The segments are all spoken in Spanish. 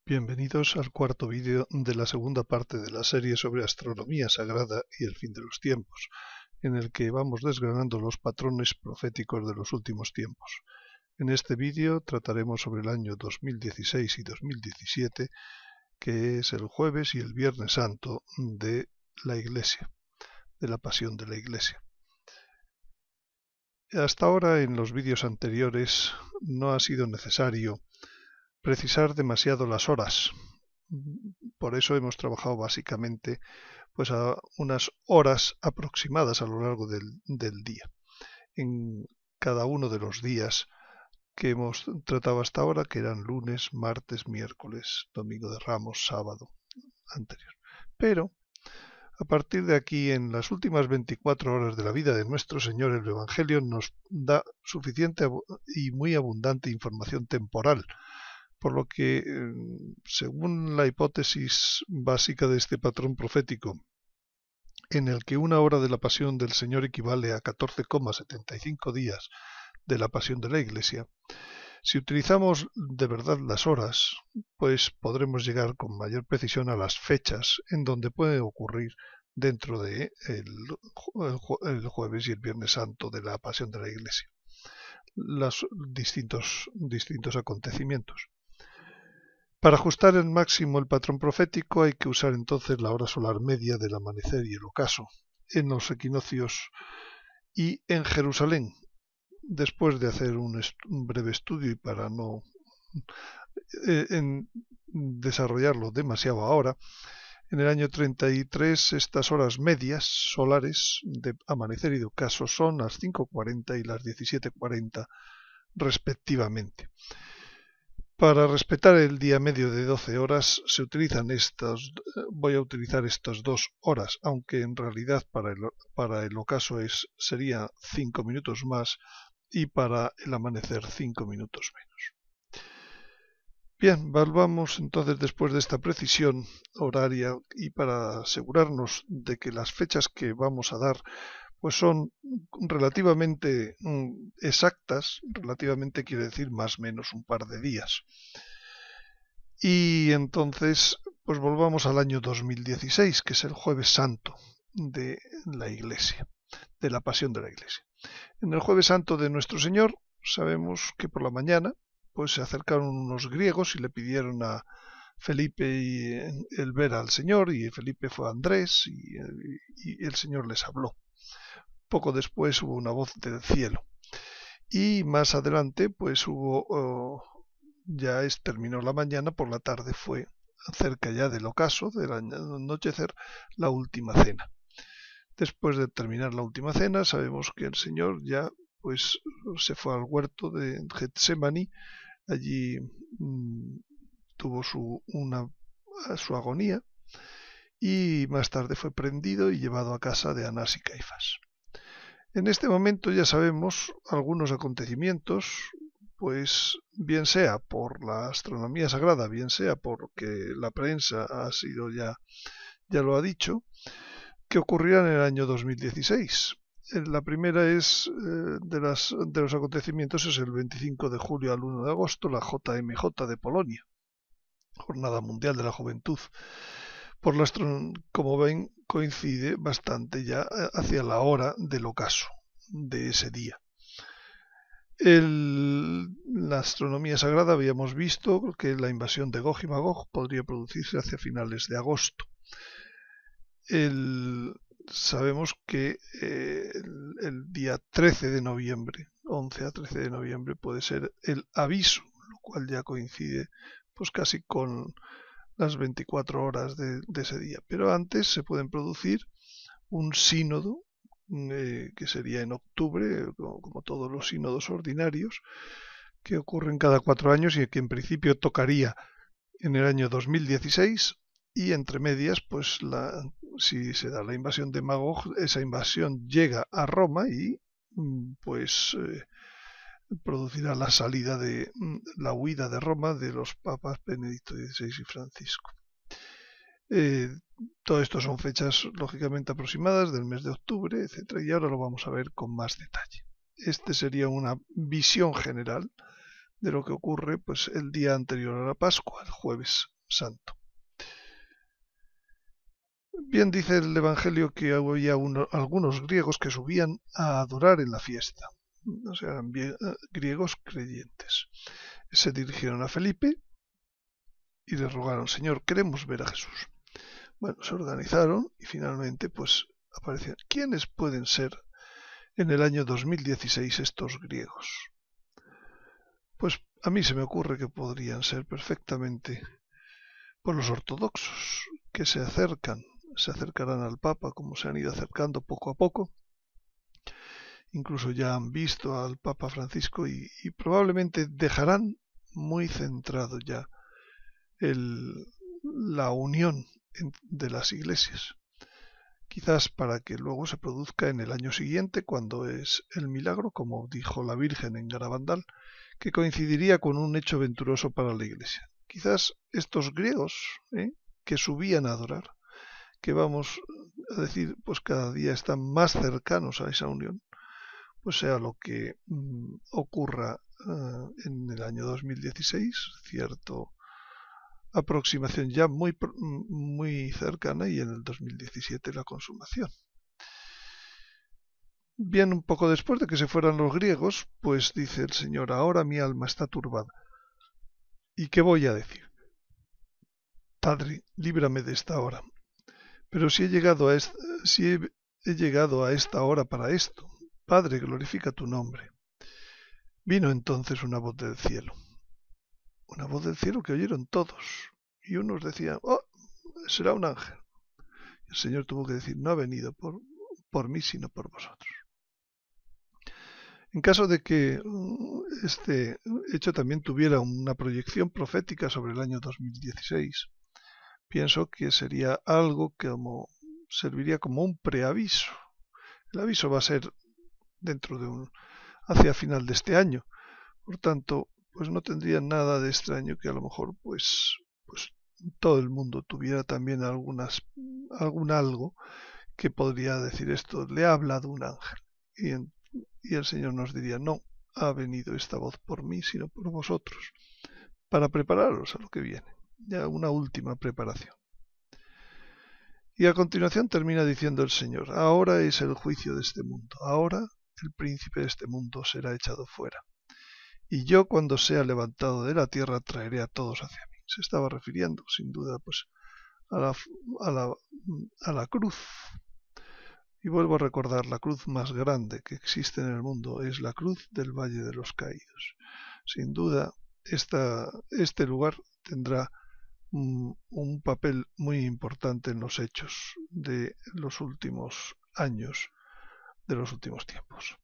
Bienvenidos al cuarto vídeo de la segunda parte de la serie sobre astronomía sagrada y el fin de los tiempos, en el que vamos desgranando los patrones proféticos de los últimos tiempos. En este vídeo trataremos sobre el año 2016 y 2017, que es el jueves y el viernes santo de la Iglesia, de la Pasión de la Iglesia. Hasta ahora, en los vídeos anteriores, no ha sido necesario precisar demasiado las horas. Por eso hemos trabajado básicamente pues a unas horas aproximadas a lo largo del día. En cada uno de los días que hemos tratado hasta ahora, que eran lunes, martes, miércoles, domingo de Ramos, sábado anterior. Pero a partir de aquí, en las últimas 24 horas de la vida de nuestro Señor, el Evangelio nos da suficiente y muy abundante información temporal, por lo que, según la hipótesis básica de este patrón profético, en el que una hora de la pasión del Señor equivale a 14,75 días de la pasión de la Iglesia, si utilizamos de verdad las horas, pues podremos llegar con mayor precisión a las fechas en donde puede ocurrir dentro de el jueves y el viernes santo de la pasión de la Iglesia, los distintos acontecimientos. Para ajustar al máximo el patrón profético hay que usar entonces la hora solar media del amanecer y el ocaso en los equinoccios y en Jerusalén. Después de hacer un breve estudio y para no desarrollarlo demasiado ahora, en el año 33 estas horas medias solares de amanecer y de ocaso son las 5:40 y las 17:40 respectivamente. Para respetar el día medio de 12 horas se utilizan voy a utilizar estas 2 horas, aunque en realidad para el ocaso sería 5 minutos más y para el amanecer 5 minutos menos. Bien, volvamos entonces después de esta precisión horaria y para asegurarnos de que las fechas que vamos a dar pues son relativamente exactas, relativamente quiere decir más o menos un par de días. Y entonces, pues volvamos al año 2016, que es el jueves santo de la Iglesia, de la Pasión de la Iglesia. En el jueves santo de nuestro Señor, sabemos que por la mañana, pues se acercaron unos griegos y le pidieron a Felipe el ver al Señor, y Felipe fue a Andrés y el Señor les habló. Poco después hubo una voz del cielo y más adelante pues terminó la mañana, por la tarde fue cerca ya del ocaso, del anochecer, la última cena. Después de terminar la última cena sabemos que el Señor ya pues se fue al huerto de Getsemaní, allí tuvo su agonía y más tarde fue prendido y llevado a casa de Anás y Caifás. En este momento ya sabemos algunos acontecimientos, pues bien sea por la astronomía sagrada, bien sea porque la prensa ha sido ya lo ha dicho, que ocurrirán en el año 2016. La primera es de los acontecimientos es el 25 de julio al 1 de agosto, la JMJ de Polonia, Jornada Mundial de la Juventud. Como ven, coincide bastante ya hacia la hora del ocaso de ese día. La astronomía sagrada habíamos visto que la invasión de Gog y Magog podría producirse hacia finales de agosto. Sabemos que el día 13 de noviembre, 11 a 13 de noviembre, puede ser el aviso, lo cual ya coincide pues casi con las 24 horas de ese día. Pero antes se pueden producir un sínodo, que sería en octubre, como todos los sínodos ordinarios, que ocurren cada 4 años y que en principio tocaría en el año 2016, y entre medias, pues si se da la invasión de Magog, esa invasión llega a Roma y pues producirá la salida de la huida de Roma de los papas Benedicto XVI y Francisco. Todo esto son fechas lógicamente aproximadas del mes de octubre, etcétera, y ahora lo vamos a ver con más detalle. Este sería una visión general de lo que ocurre pues el día anterior a la Pascua, el jueves santo. Bien dice el Evangelio que había algunos griegos que subían a adorar en la fiesta, o sea, griegos creyentes. Se dirigieron a Felipe y le rogaron: Señor, queremos ver a Jesús. Bueno, se organizaron y finalmente pues aparecieron. ¿Quiénes pueden ser en el año 2016 estos griegos? Pues a mí se me ocurre que podrían ser perfectamente por los ortodoxos, que se acercarán al Papa como se han ido acercando poco a poco. Incluso ya han visto al Papa Francisco y probablemente dejarán muy centrado ya la unión de las iglesias. Quizás para que luego se produzca en el año siguiente, cuando es el milagro, como dijo la Virgen en Garabandal, que coincidiría con un hecho venturoso para la iglesia. Quizás estos griegos que subían a adorar, que vamos a decir, pues cada día están más cercanos a esa unión, pues sea lo que ocurra en el año 2016, cierto aproximación ya muy cercana, y en el 2017 la consumación. Bien, un poco después de que se fueran los griegos, pues dice el Señor: ahora mi alma está turbada. ¿Y qué voy a decir? Padre, líbrame de esta hora. Pero si he llegado a esta hora para esto, Padre, glorifica tu nombre. Vino entonces una voz del cielo que oyeron todos, y unos decían: oh, será un ángel. El Señor tuvo que decir: no ha venido por mí, sino por vosotros. En caso de que este hecho también tuviera una proyección profética sobre el año 2016, pienso que sería algo que serviría como un preaviso. El aviso va a ser hacia final de este año. Por tanto, pues no tendría nada de extraño que a lo mejor pues todo el mundo tuviera también algún algo que podría decir: esto le ha hablado un ángel. Y el Señor nos diría: no ha venido esta voz por mí, sino por vosotros, para prepararos a lo que viene. Ya una última preparación. Y a continuación termina diciendo el Señor: ahora es el juicio de este mundo, ahora el príncipe de este mundo será echado fuera. Y yo, cuando sea levantado de la tierra, traeré a todos hacia mí. Se estaba refiriendo, sin duda, pues a la cruz. Y vuelvo a recordar: la cruz más grande que existe en el mundo es la cruz del Valle de los Caídos. Sin duda, este lugar tendrá un papel muy importante en los hechos de los últimos años, de los últimos tiempos.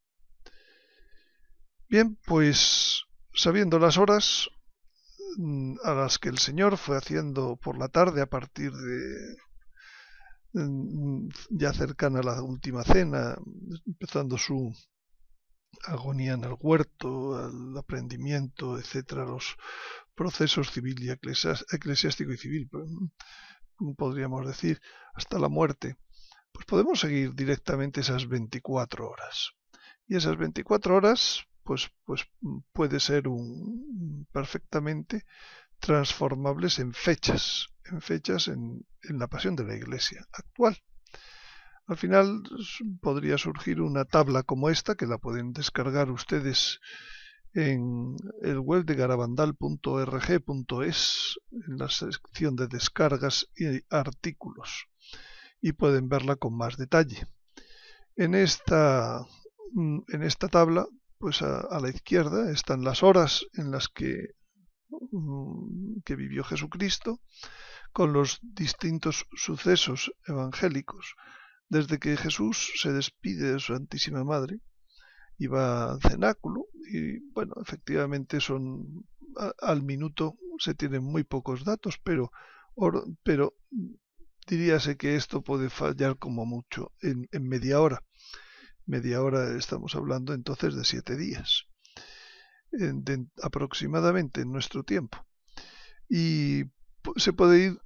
Bien, pues sabiendo las horas a las que el Señor fue haciendo por la tarde, a partir de ya cercana a la última cena, empezando su agonía en el huerto, el aprendimiento, etcétera, los procesos civil y eclesiástico y civil, podríamos decir, hasta la muerte, pues podemos seguir directamente esas 24 horas. Y esas 24 horas pues puede ser perfectamente transformables en fechas en la pasión de la Iglesia actual. Al final podría surgir una tabla como esta, que la pueden descargar ustedes en el web de garabandal.org.es, en la sección de descargas y artículos, y pueden verla con más detalle. En esta tabla, pues a la izquierda están las horas en las que vivió Jesucristo, con los distintos sucesos evangélicos, desde que Jesús se despide de su Santísima Madre y va al cenáculo. Y bueno, efectivamente al minuto se tienen muy pocos datos, pero diríase que esto puede fallar como mucho en media hora. Media hora estamos hablando entonces de 7 días, aproximadamente en nuestro tiempo. Y se puede ir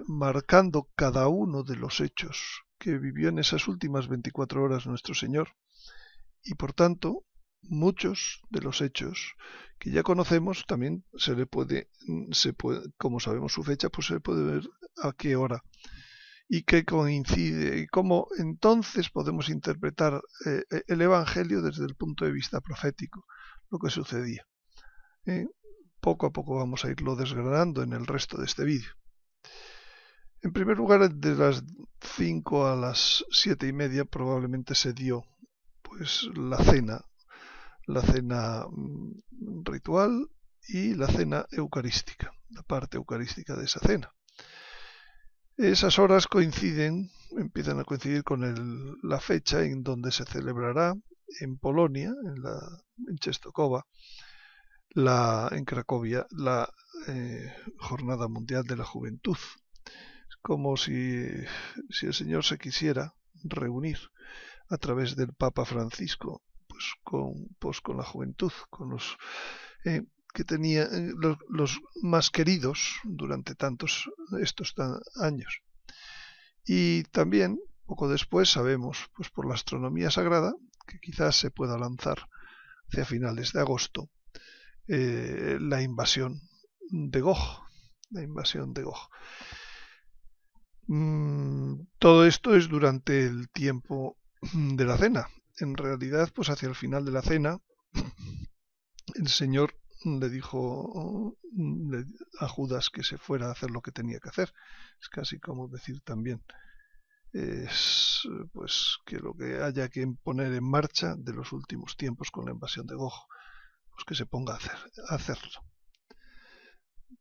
marcando cada uno de los hechos que vivió en esas últimas 24 horas nuestro Señor, y por tanto muchos de los hechos que ya conocemos también como sabemos su fecha, pues se puede ver a qué hora y qué coincide y cómo entonces podemos interpretar el Evangelio desde el punto de vista profético, lo que sucedía. Poco a poco vamos a irlo desgranando en el resto de este vídeo. En primer lugar, de las 5 a las 7:30 probablemente se dio pues la cena ritual y la cena eucarística, la parte eucarística de esa cena. Esas horas empiezan a coincidir con la fecha en donde se celebrará en Polonia, en Czestochowa, en Cracovia, la Jornada Mundial de la Juventud. Es como si el Señor se quisiera reunir a través del Papa Francisco con la juventud, con los que tenía los más queridos durante estos años. Y también, poco después, sabemos, pues por la astronomía sagrada, que quizás se pueda lanzar hacia finales de agosto la invasión de Gog. Todo esto es durante el tiempo de la cena. En realidad, pues hacia el final de la cena, el Señor le dijo a Judas que se fuera a hacer lo que tenía que hacer. Es casi como decir también pues que lo que haya que poner en marcha de los últimos tiempos con la invasión de Gog, pues que se ponga a hacerlo.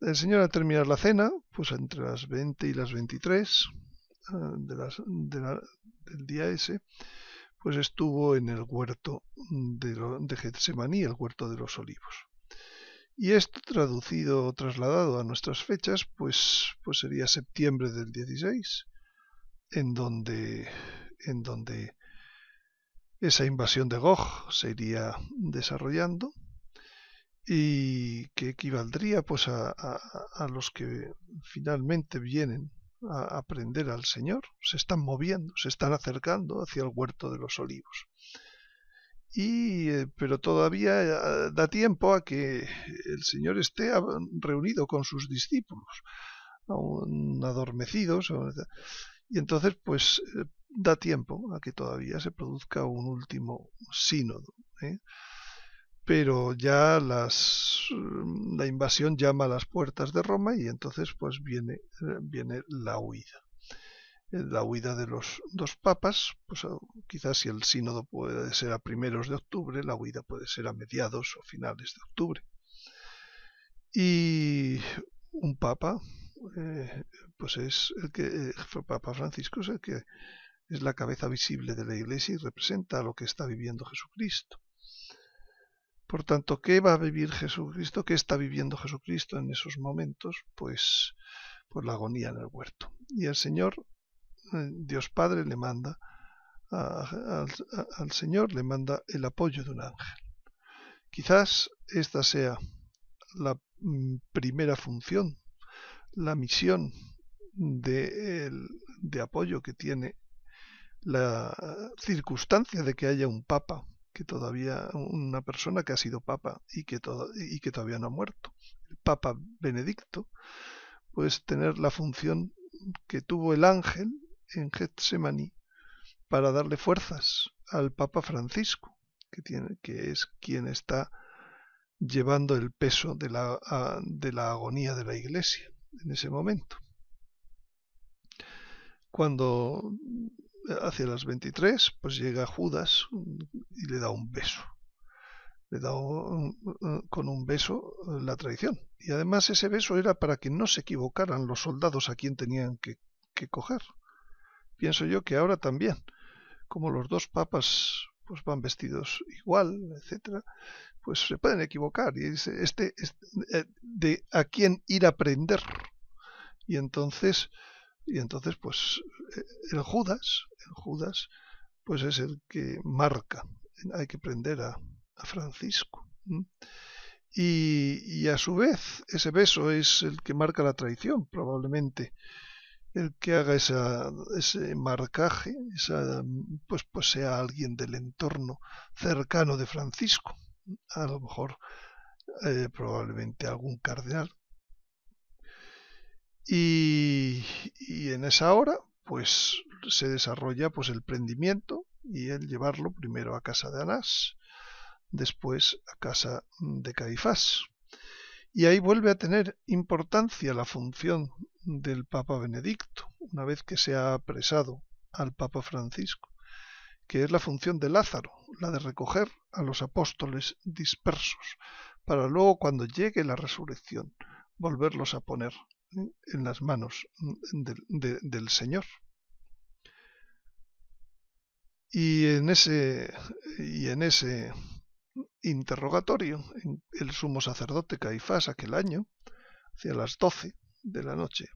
El Señor al terminar la cena, pues entre las 20 y las 23 del día ese, pues estuvo en el huerto de Getsemaní, el huerto de los olivos. Y esto trasladado a nuestras fechas, pues sería septiembre del 16, en donde esa invasión de Gog se iría desarrollando y que equivaldría pues a los que finalmente vienen a aprender al Señor, se están moviendo, se están acercando hacia el huerto de los olivos. Pero todavía da tiempo a que el Señor esté reunido con sus discípulos, aún adormecidos, y entonces pues da tiempo a que todavía se produzca un último sínodo. Pero ya la invasión llama a las puertas de Roma y entonces pues viene la huida de los dos papas. Pues quizás si el sínodo puede ser a primeros de octubre, la huida puede ser a mediados o finales de octubre. Y un papa, pues es el que fue Papa Francisco, es el que es la cabeza visible de la Iglesia y representa lo que está viviendo Jesucristo. Por tanto, ¿qué va a vivir Jesucristo? ¿Qué está viviendo Jesucristo en esos momentos? Pues la agonía en el huerto. Y el Señor, Dios Padre, le manda al Señor le manda el apoyo de un ángel. Quizás esta sea la primera función, la misión de apoyo que tiene la circunstancia de que haya un papa, que todavía una persona que ha sido papa y que todavía no ha muerto. El Papa Benedicto, pues tener la función que tuvo el ángel en Getsemaní para darle fuerzas al Papa Francisco, que es quien está llevando el peso de la agonía de la Iglesia en ese momento. Cuando hacia las 23, pues llega Judas y le da un beso. Le da con un beso la traición. Y además ese beso era para que no se equivocaran los soldados a quien tenían que coger. Pienso yo que ahora también, como los dos papas pues van vestidos igual, etcétera, pues se pueden equivocar y de a quién ir a prender. Y entonces pues el Judas pues es el que marca, hay que prender a Francisco. Y a su vez ese beso es el que marca la traición, probablemente el que haga ese marcaje, pues sea alguien del entorno cercano de Francisco, a lo mejor probablemente algún cardenal. Y en esa hora, pues se desarrolla pues el prendimiento y el llevarlo primero a casa de Anás, después a casa de Caifás. Y ahí vuelve a tener importancia la función del Papa Benedicto, una vez que se ha apresado al Papa Francisco, que es la función de Lázaro, la de recoger a los apóstoles dispersos, para luego cuando llegue la resurrección volverlos a poner en las manos del Señor. Y en ese interrogatorio, el sumo sacerdote Caifás aquel año, hacia las 12 de la noche,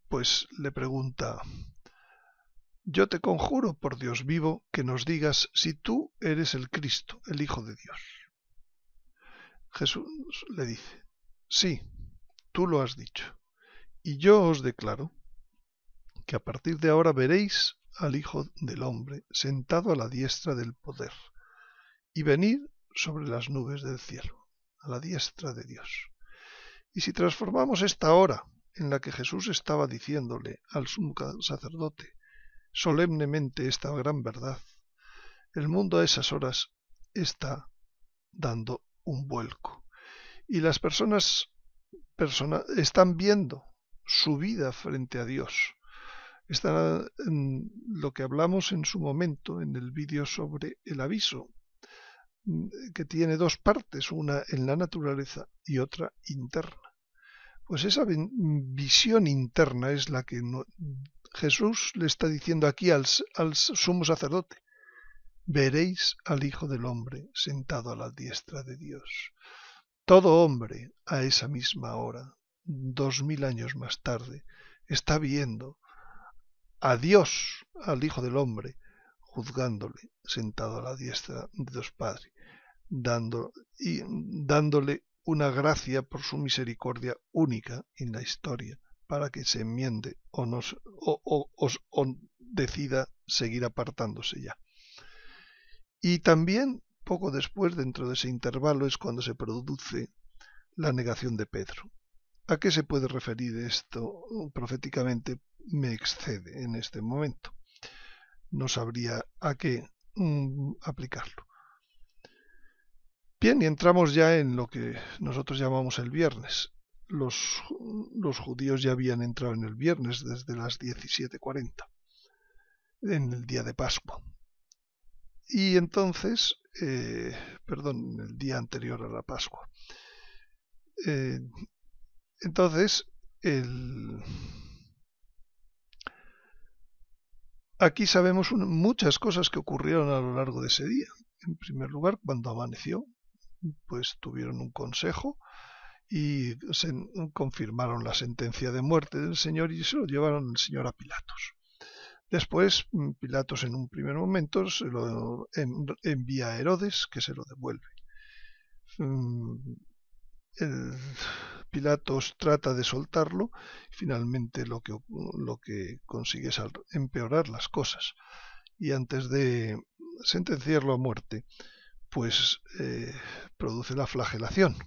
pues le pregunta: yo te conjuro por Dios vivo que nos digas si tú eres el Cristo, el Hijo de Dios. Jesús le dice: sí, tú lo has dicho, y yo os declaro que a partir de ahora veréis al Hijo del Hombre sentado a la diestra del poder y venir sobre las nubes del cielo, a la diestra de Dios. Y si transformamos esta hora en la que Jesús estaba diciéndole al sumo sacerdote solemnemente esta gran verdad, el mundo a esas horas está dando un vuelco y las personas están viendo su vida frente a Dios. Está en lo que hablamos en su momento en el vídeo sobre el aviso, que tiene dos partes, una en la naturaleza y otra interna. Pues esa visión interna es la que Jesús le está diciendo aquí al sumo sacerdote: veréis al Hijo del Hombre sentado a la diestra de Dios. Todo hombre a esa misma hora, 2000 años más tarde, está viendo a Dios, al Hijo del Hombre, juzgándole sentado a la diestra de Dios Padre, dándole una gracia por su misericordia única en la historia, para que se enmiende o decida seguir apartándose ya. Y también, poco después, dentro de ese intervalo, es cuando se produce la negación de Pedro. ¿A qué se puede referir esto proféticamente? Me excede en este momento. No sabría a qué aplicarlo. Bien, y entramos ya en lo que nosotros llamamos el viernes. Los judíos ya habían entrado en el viernes desde las 17:40, en el día de Pascua. Y entonces, en el día anterior a la Pascua. Entonces, aquí sabemos muchas cosas que ocurrieron a lo largo de ese día. En primer lugar, cuando amaneció, pues tuvieron un consejo y confirmaron la sentencia de muerte del Señor y se lo llevaron al Señor a Pilatos. Después, Pilatos en un primer momento se lo envía a Herodes, que se lo devuelve. Pilatos trata de soltarlo y finalmente lo que consigue es empeorar las cosas. Y antes de sentenciarlo a muerte, pues produce la flagelación,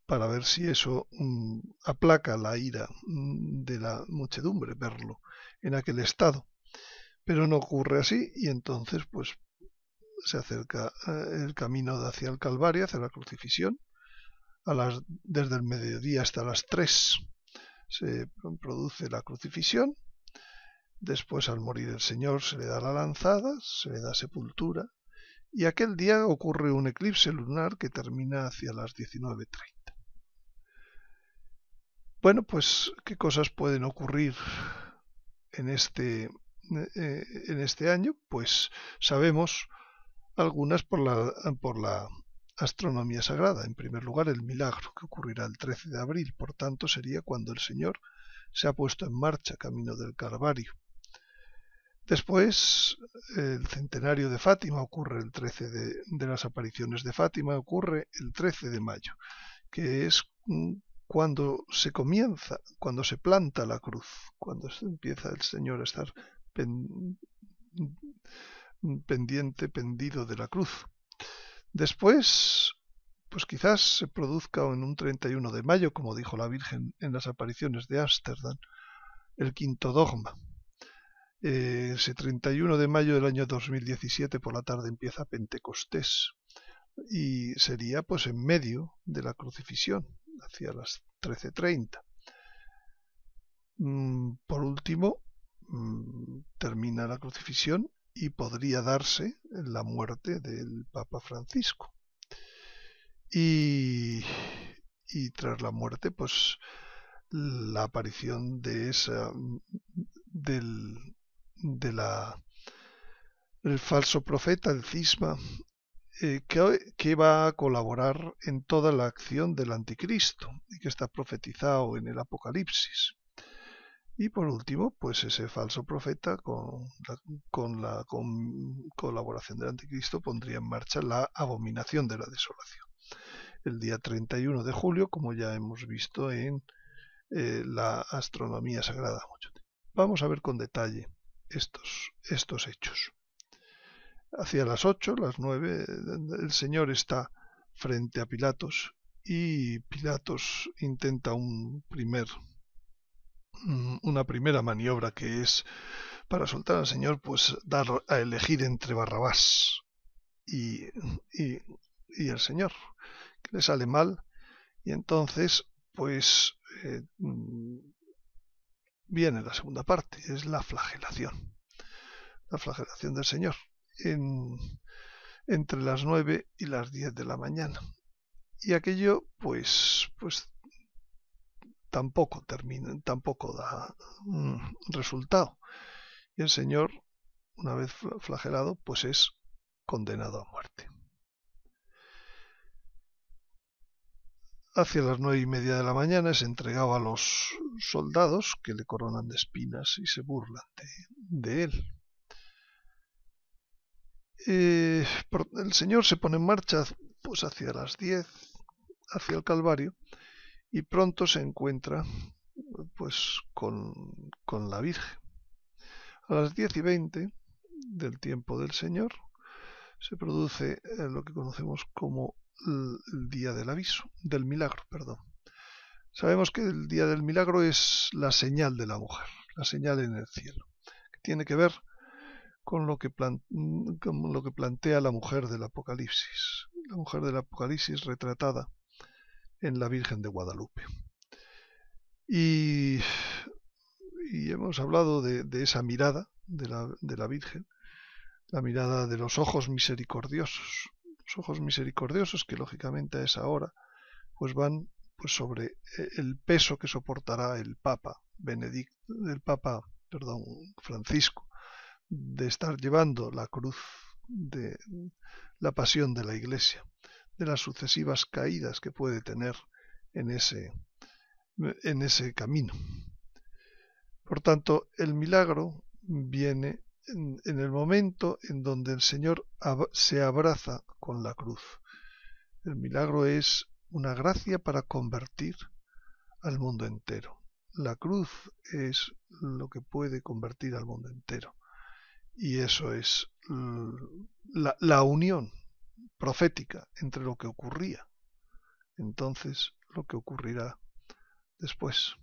para ver si eso aplaca la ira de la muchedumbre, verlo en aquel estado. Pero no ocurre así y entonces pues se acerca el camino hacia el Calvario, hacia la crucifixión. Desde el mediodía hasta las 3 se produce la crucifixión. Después, al morir el Señor, se le da la lanzada, se le da sepultura. Y aquel día ocurre un eclipse lunar que termina hacia las 19:30. Bueno, pues, ¿qué cosas pueden ocurrir en este año? Pues sabemos algunas por la astronomía sagrada. En primer lugar, el milagro que ocurrirá el 13 de abril, por tanto sería cuando el Señor se ha puesto en marcha camino del Calvario. Después, el centenario de Fátima ocurre el 13 de las apariciones de Fátima, ocurre el 13 de mayo, que es cuando se planta la cruz, cuando empieza el Señor a estar pendido de la cruz. Después, pues quizás se produzca en un 31 de mayo, como dijo la Virgen en las apariciones de Ámsterdam, el quinto dogma. Ese 31 de mayo del año 2017 por la tarde empieza Pentecostés y sería pues en medio de la crucifixión, hacia las 13:30. Por último, termina la crucifixión y podría darse la muerte del Papa Francisco. Y tras la muerte, pues la aparición de esa el falso profeta, el cisma, que va a colaborar en toda la acción del anticristo y que está profetizado en el Apocalipsis. Y por último, pues ese falso profeta con la colaboración del anticristo pondría en marcha la abominación de la desolación. El día 31 de julio, como ya hemos visto en la astronomía sagrada. Vamos a ver con detalle estos hechos. Hacia las 8, las 9, el Señor está frente a Pilatos y Pilatos intenta una primera maniobra, que es para soltar al Señor, pues dar a elegir entre Barrabás y el Señor, que le sale mal, y entonces pues viene la segunda parte, es la flagelación del Señor entre las 9 y las 10 de la mañana, y aquello pues tampoco da resultado, y el Señor, una vez flagelado, pues es condenado a muerte. Hacia las 9:30 de la mañana es entregado a los soldados, que le coronan de espinas y se burlan de él. El Señor se pone en marcha pues hacia las 10, hacia el Calvario, y pronto se encuentra pues con la Virgen. A las 10:20 del tiempo del Señor se produce lo que conocemos como el día del milagro. Sabemos que el día del milagro es la señal de la mujer, la señal en el cielo, que tiene que ver con lo que plantea la mujer del Apocalipsis, retratada en la Virgen de Guadalupe. Y hemos hablado de esa mirada de la Virgen, la mirada de los ojos misericordiosos, que lógicamente a esa hora pues van pues sobre el peso que soportará el Papa Francisco, de estar llevando la cruz de la pasión de la Iglesia, de las sucesivas caídas que puede tener en ese camino. Por tanto, el milagro viene en el momento en donde el Señor se abraza con la cruz. El milagro es una gracia para convertir al mundo entero. La cruz es lo que puede convertir al mundo entero. Y eso es la unión profética entre lo que ocurría entonces, lo que ocurrirá después.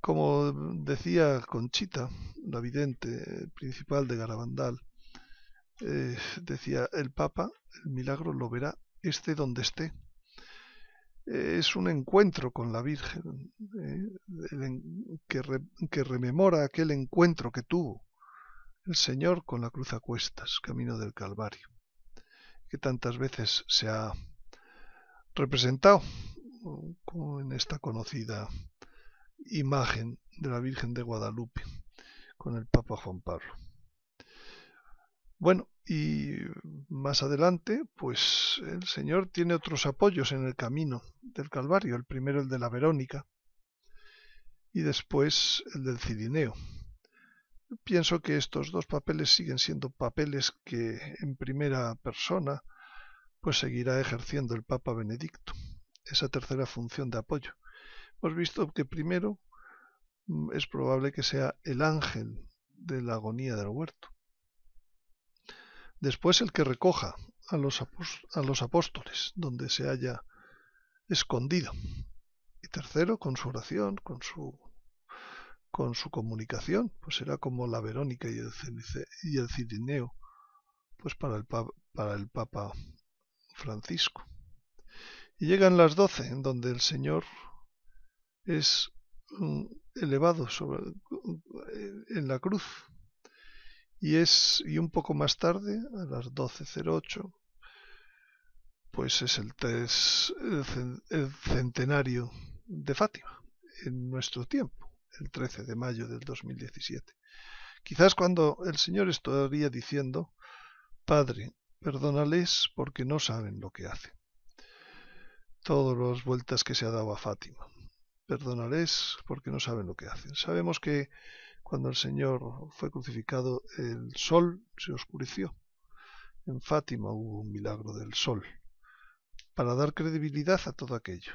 Como decía Conchita, la vidente principal de Garabandal, decía: el Papa, el milagro lo verá donde esté. Es un encuentro con la Virgen, que rememora aquel encuentro que tuvo el Señor con la cruz a cuestas, camino del Calvario, que tantas veces se ha representado como en esta conocida imagen de la Virgen de Guadalupe con el Papa Juan Pablo. Bueno, y más adelante, pues el Señor tiene otros apoyos en el camino del Calvario. El primero, el de la Verónica, y después el del Cirineo. Pienso que estos dos papeles siguen siendo papeles que en primera persona pues seguirá ejerciendo el Papa Benedicto esa tercera función de apoyo. Hemos visto que primero es probable que sea el ángel de la agonía del huerto. Después el que recoja a los apóstoles donde se haya escondido. Y tercero, con su oración, con su comunicación, pues será como la Verónica y el Cirineo, pues para el Papa Francisco. Y llegan las 12, en donde el Señor es elevado en la cruz. Y un poco más tarde, a las 12:08, pues es el centenario de Fátima, en nuestro tiempo, el 13 de mayo del 2017. Quizás cuando el Señor estaría diciendo: Padre, perdónales porque no saben lo que hacen. Todas las vueltas que se ha dado a Fátima. Perdónales porque no saben lo que hacen. Sabemos que cuando el Señor fue crucificado, el sol se oscureció. En Fátima hubo un milagro del sol, para dar credibilidad a todo aquello.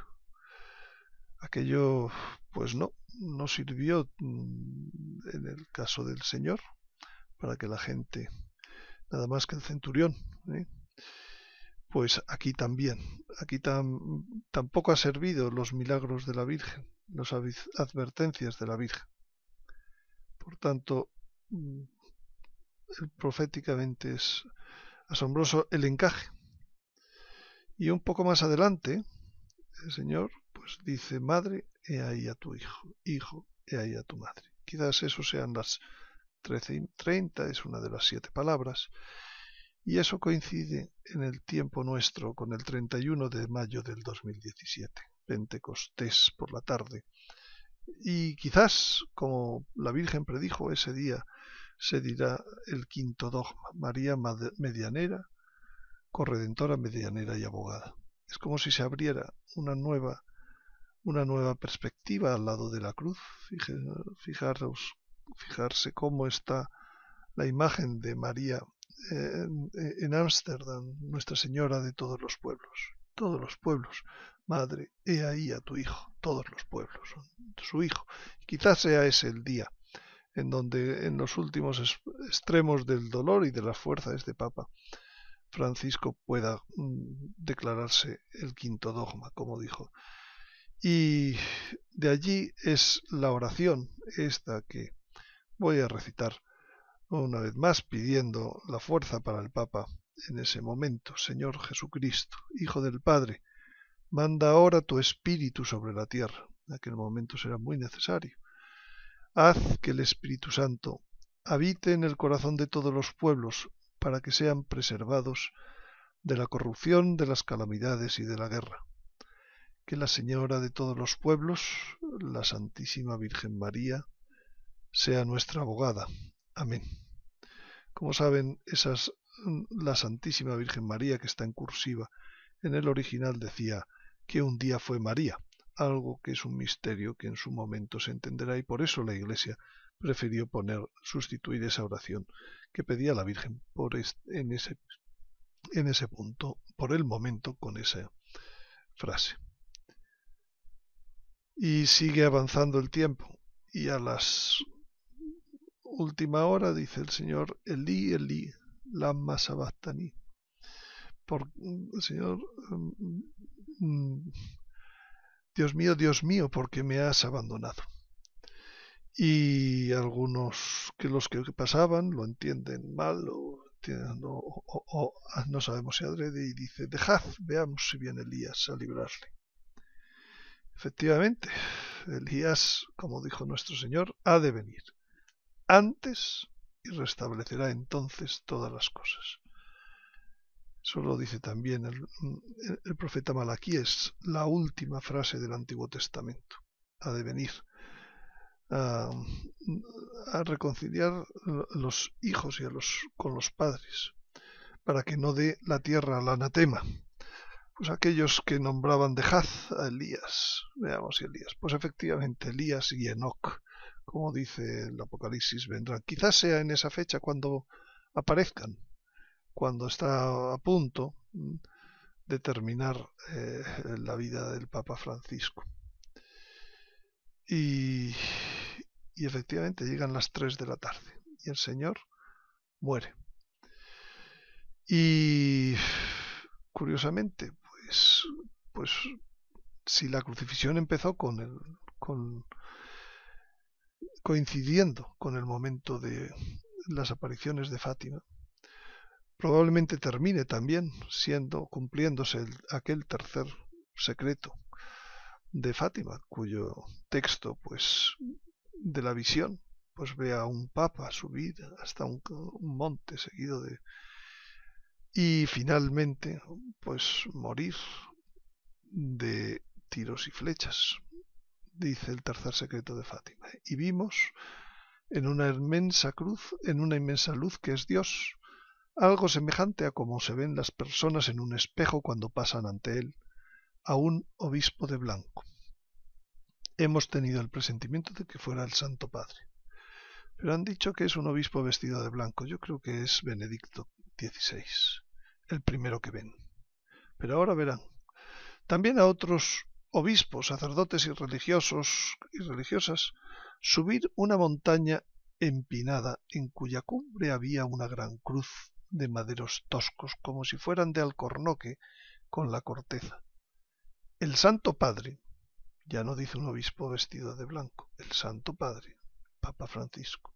Aquello, pues no sirvió en el caso del Señor, para que la gente, nada más que el centurión, pues aquí también, tampoco ha servido los milagros de la Virgen, las advertencias de la Virgen. Por tanto, proféticamente es asombroso el encaje. Y un poco más adelante, el Señor pues dice: Madre, he ahí a tu hijo; hijo, he ahí a tu madre. Quizás eso sean las 13:30, es una de las 7 palabras, y eso coincide en el tiempo nuestro con el 31 de mayo del 2017, Pentecostés por la tarde. Y quizás, como la Virgen predijo, ese día se dirá el quinto dogma: María medianera, corredentora, medianera y abogada. Es como si se abriera una nueva perspectiva al lado de la cruz. Fijarse cómo está la imagen de María en Ámsterdam, Nuestra Señora de todos los pueblos. Madre, he ahí a tu hijo; todos los pueblos son su hijo. Quizás sea ese el día en donde, en los últimos extremos del dolor y de la fuerza de este Papa Francisco, pueda declararse el quinto dogma, como dijo. Y de allí es la oración esta que voy a recitar una vez más, pidiendo la fuerza para el Papa en ese momento. Señor Jesucristo, Hijo del Padre, manda ahora tu Espíritu sobre la tierra. En aquel momento será muy necesario. Haz que el Espíritu Santo habite en el corazón de todos los pueblos, para que sean preservados de la corrupción, de las calamidades y de la guerra. Que la Señora de todos los pueblos, la Santísima Virgen María, sea nuestra abogada. Amén. Como saben, la Santísima Virgen María, que está en cursiva, en el original decía que un día fue María, algo que es un misterio que en su momento se entenderá, y por eso la Iglesia prefirió sustituir esa oración que pedía la Virgen en ese punto, por el momento, con esa frase. Y sigue avanzando el tiempo, y a las última hora dice el Señor: Elí, Elí, lama sabachthani. Señor, Dios mío, ¿por qué me has abandonado? Y algunos los que pasaban lo entienden mal, o no sabemos si adrede, y dice: dejad, veamos si viene Elías a librarle. Efectivamente, Elías, como dijo nuestro Señor, ha de venir antes y restablecerá entonces todas las cosas. Eso lo dice también el profeta Malaquías, la última frase del Antiguo Testamento. Ha de venir a reconciliar los hijos con los padres, para que no dé la tierra al anatema. Pues aquellos que nombraban dejad a Elías, veamos si Elías, pues efectivamente Elías y Enoc, como dice el Apocalipsis, vendrán. Quizás sea en esa fecha cuando aparezcan, cuando está a punto terminar la vida del Papa Francisco. Y efectivamente llegan las 3 de la tarde y el Señor muere. Y curiosamente, pues si la crucifixión empezó coincidiendo con el momento de las apariciones de Fátima, probablemente termine también cumpliéndose aquel tercer secreto de Fátima, cuyo texto, pues, de la visión, pues ve a un papa subir hasta un monte seguido y finalmente, pues, morir de tiros y flechas, dice el tercer secreto de Fátima. Y vimos en una inmensa cruz, en una inmensa luz que es Dios, algo semejante a como se ven las personas en un espejo cuando pasan ante él, a un obispo de blanco. Hemos tenido el presentimiento de que fuera el Santo Padre, pero han dicho que es un obispo vestido de blanco. Yo creo que es Benedicto XVI, el primero que ven. Pero ahora verán. También a otros obispos, sacerdotes y religiosos y religiosas subir una montaña empinada en cuya cumbre había una gran cruz de maderos toscos, como si fueran de alcornoque con la corteza. El Santo Padre, ya no dice un obispo vestido de blanco, el Santo Padre, Papa Francisco,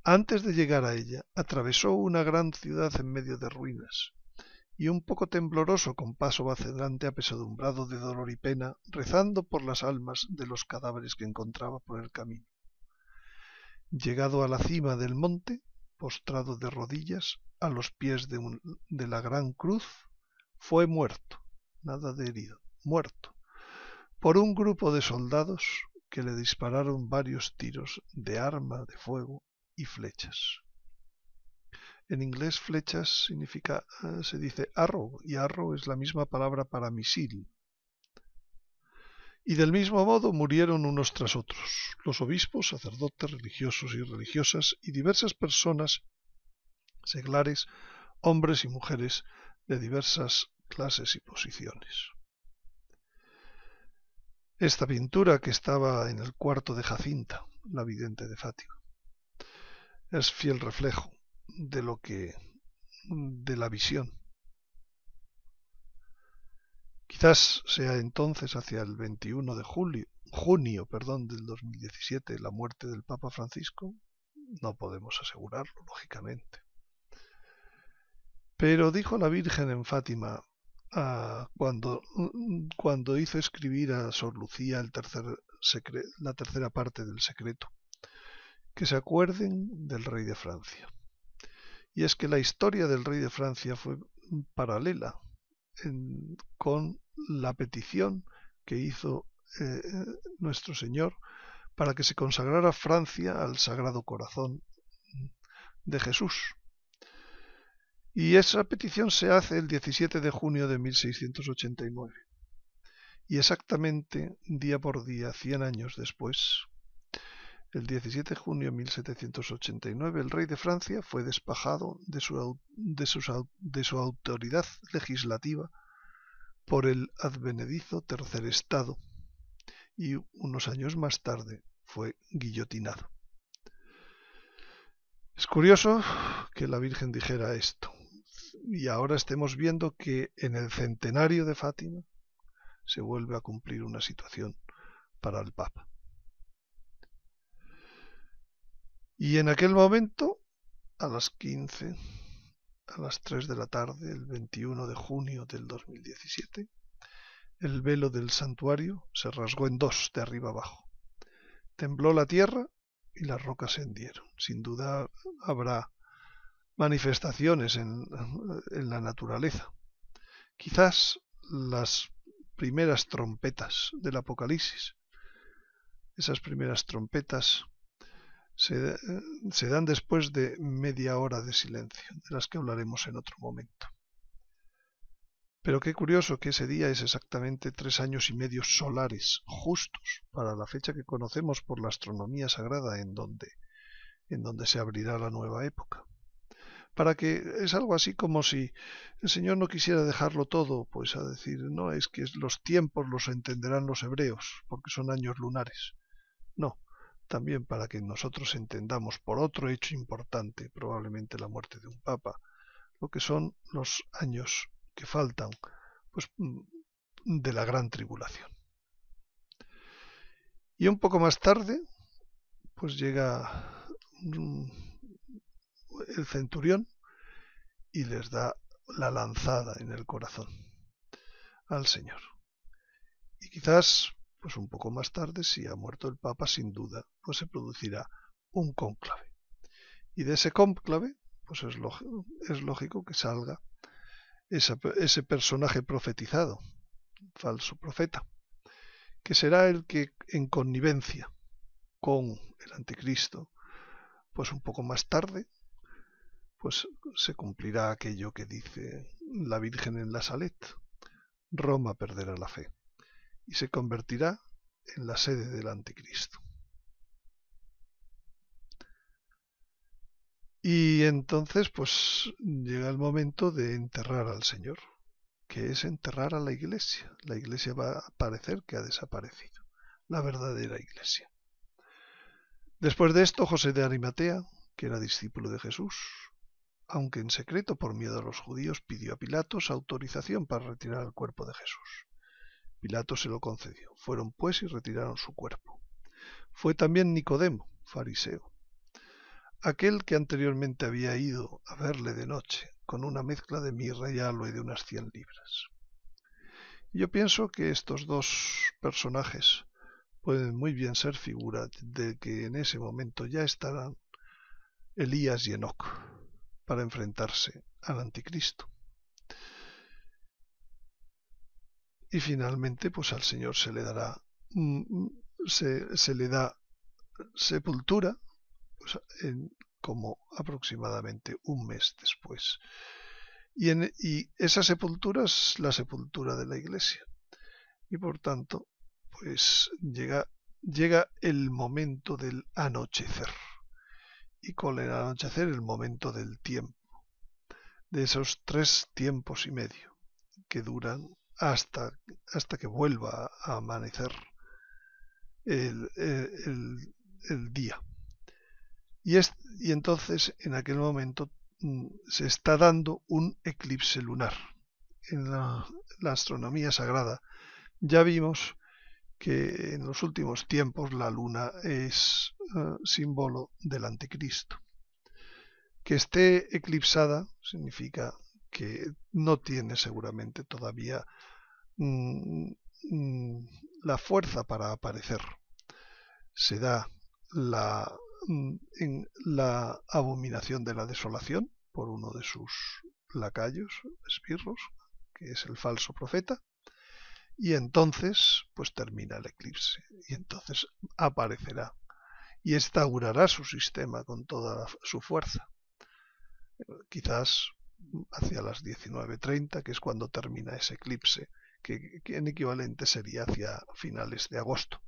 antes de llegar a ella, atravesó una gran ciudad en medio de ruinas, y un poco tembloroso, con paso vacilante, apesadumbrado de dolor y pena, rezando por las almas de los cadáveres que encontraba por el camino. Llegado a la cima del monte, postrado de rodillas a los pies de la gran cruz, fue muerto, nada de herido, muerto, por un grupo de soldados que le dispararon varios tiros de arma de fuego y flechas. En inglés flechas se dice arrow, y arrow es la misma palabra para misil. Y del mismo modo murieron unos tras otros, los obispos, sacerdotes, religiosos y religiosas, y diversas personas seglares, hombres y mujeres de diversas clases y posiciones. Esta pintura, que estaba en el cuarto de Jacinta, la vidente de Fátima, es fiel reflejo de la visión. Quizás sea entonces hacia el 21 de junio del 2017 la muerte del Papa Francisco. No podemos asegurarlo, lógicamente. Pero dijo la Virgen en Fátima, cuando hizo escribir a Sor Lucía la tercera parte del secreto, que se acuerden del rey de Francia. Y es que la historia del rey de Francia fue paralela con la petición que hizo nuestro Señor para que se consagrara Francia al Sagrado Corazón de Jesús. Y esa petición se hace el 17 de junio de 1689. Y exactamente, día por día, 100 años después, el 17 de junio de 1789, el rey de Francia fue despojado de su autoridad legislativa por el advenedizo Tercer Estado, y unos años más tarde fue guillotinado. Es curioso que la Virgen dijera esto, y ahora estemos viendo que en el centenario de Fátima se vuelve a cumplir una situación para el Papa. Y en aquel momento, a las 3 de la tarde, el 21 de junio del 2017, el velo del santuario se rasgó en dos, de arriba abajo. Tembló la tierra y las rocas se hendieron. Sin duda habrá manifestaciones en la naturaleza. Quizás las primeras trompetas del Apocalipsis, esas primeras trompetas se dan después de media hora de silencio, de las que hablaremos en otro momento. Pero qué curioso que ese día es exactamente 3 años y medio solares, justos para la fecha que conocemos por la astronomía sagrada, en donde se abrirá la nueva época. para que es algo así como si el Señor no quisiera dejarlo todo, pues a decir, no, es que los tiempos los entenderán los hebreos, porque son años lunares. No, también para que nosotros entendamos por otro hecho importante, probablemente la muerte de un papa, lo que son los años que faltan, pues de la gran tribulación. Y un poco más tarde, pues llega el centurión y les da la lanzada en el corazón al Señor. Y quizás, pues un poco más tarde, si ha muerto el Papa, sin duda, pues se producirá un cónclave. Y de ese cónclave, pues es lógico que salga ese personaje profetizado, falso profeta, que será el que en connivencia con el anticristo, pues un poco más tarde, pues se cumplirá aquello que dice la Virgen en la Salet: Roma perderá la fe y se convertirá en la sede del anticristo. Y entonces pues llega el momento de enterrar al Señor, que es enterrar a la Iglesia. La Iglesia va a parecer que ha desaparecido, la verdadera Iglesia. Después de esto, José de Arimatea, que era discípulo de Jesús, aunque en secreto por miedo a los judíos, pidió a Pilatos autorización para retirar el cuerpo de Jesús. Pilato se lo concedió. Fueron pues y retiraron su cuerpo. Fue también Nicodemo, fariseo, aquel que anteriormente había ido a verle de noche, con una mezcla de mirra y aloe de unas 100 libras. Yo pienso que estos dos personajes pueden muy bien ser figura de que en ese momento ya estarán Elías y Enoc para enfrentarse al anticristo. Y finalmente, pues al Señor se le dará, se le da sepultura, pues, como aproximadamente un mes después. Y esa sepultura es la sepultura de la Iglesia. Y por tanto, pues llega el momento del anochecer. Y con el anochecer el momento del tiempo. De esos 3 tiempos y medio que duran hasta que vuelva a amanecer el día. Y entonces en aquel momento se está dando un eclipse lunar. En la astronomía sagrada ya vimos que en los últimos tiempos la luna es símbolo del anticristo. Que esté eclipsada significa que no tiene seguramente todavía la fuerza para aparecer. Se da en la abominación de la desolación por uno de sus lacayos, esbirros, que es el falso profeta, y entonces pues termina el eclipse y entonces aparecerá y instaurará su sistema con toda su fuerza, quizás hacia las 19:30, que es cuando termina ese eclipse, que en equivalente sería hacia finales de agosto.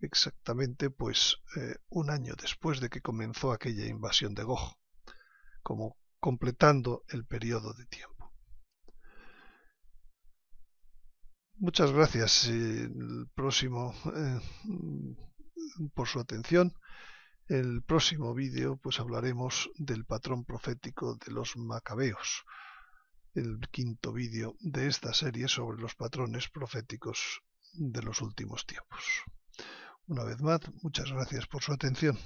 Exactamente pues un año después de que comenzó aquella invasión de Gog, como completando el periodo de tiempo. Muchas gracias por su atención. El próximo vídeo pues hablaremos del patrón profético de los macabeos, el 5.º vídeo de esta serie sobre los patrones proféticos de los últimos tiempos. Una vez más, muchas gracias por su atención.